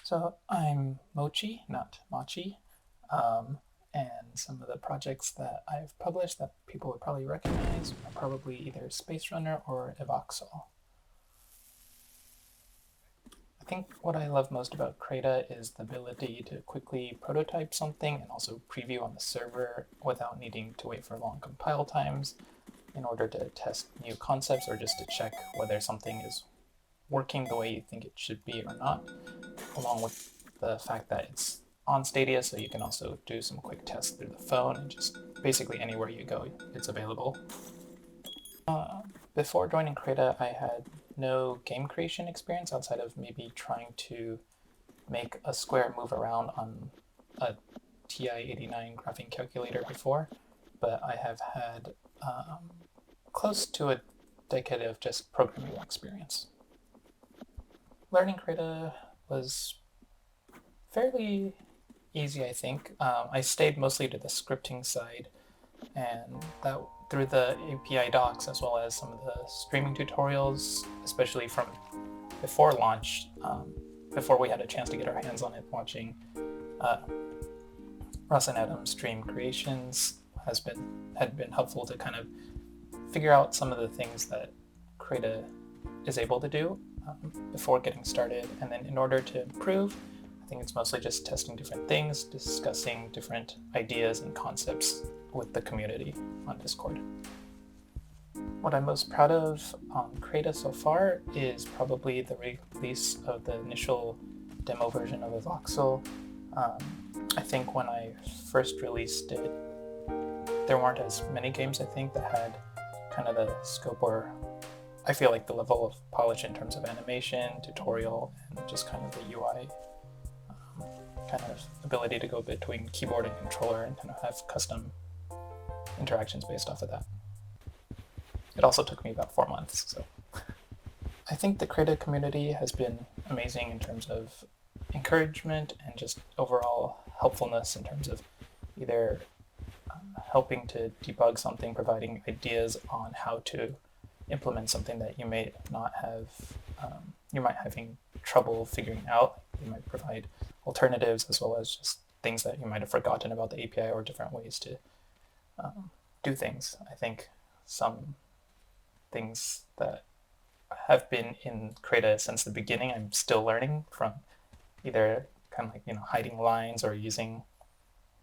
So I'm Mochi, not Mochi, um, and some of the projects that I've published that people would probably recognize are probably either Space Runner or Evoxel. I think what I love most about Crayta is the ability to quickly prototype something and also preview on the server without needing to wait for long compile times in order to test new concepts or just to check whether something is working the way you think it should be or not, along with the fact that it's on Stadia, so you can also do some quick tests through the phone and just basically anywhere you go, it's available. Before joining Crayta, I had no game creation experience outside of maybe trying to make a square move around on a TI-89 graphing calculator before, but I have had close to a decade of just programming experience. Learning Crayta was fairly easy, I think. I stayed mostly to the scripting side, and that through the API docs as well as some of the streaming tutorials, especially from before launch, before we had a chance to get our hands on it, watching Russ and Adam stream creations had been helpful to kind of figure out some of the things that Crayta is able to do before getting started. And then in order to improve, I think it's mostly just testing different things, discussing different ideas and concepts with the community on Discord. What I'm most proud of on Crayta so far is probably the release of the initial demo version of Evoxel. I think when I first released it, there weren't as many games, I think, that had kind of the scope or I feel like the level of polish in terms of animation, tutorial, and just kind of the UI kind of ability to go between keyboard and controller and kind of have custom interactions based off of that. It also took me about 4 months, so. I think the Crayta community has been amazing in terms of encouragement and just overall helpfulness in terms of either helping to debug something, providing ideas on how to implement something that you may not have, you might having trouble figuring out. You might provide alternatives as well as just things that you might have forgotten about the API or different ways to do things. I think some things that have been in Crayta since the beginning, I'm still learning from either kind of like, hiding lines or using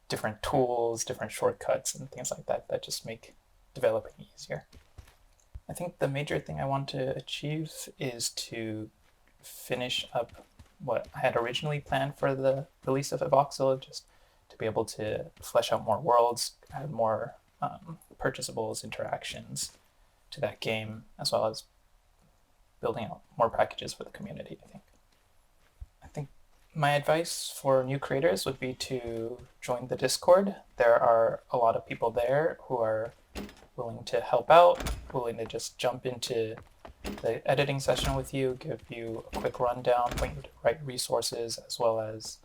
different tools, different shortcuts and things like that that just make developing easier. I think the major thing I want to achieve is to finish up what I had originally planned for the release of Evoxel, just to be able to flesh out more worlds, add more purchasables, interactions to that game, as well as building out more packages for the community, I think my advice for new creators would be to join the Discord. There are a lot of people there who are willing to help out, willing to just jump into the editing session with you, give you a quick rundown, point you to the right resources, as well as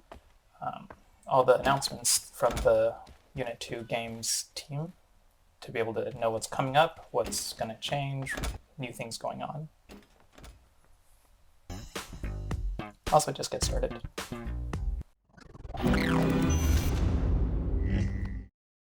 all the announcements from the Unit 2 Games team to be able to know what's coming up, what's going to change, new things going on. Also, just get started.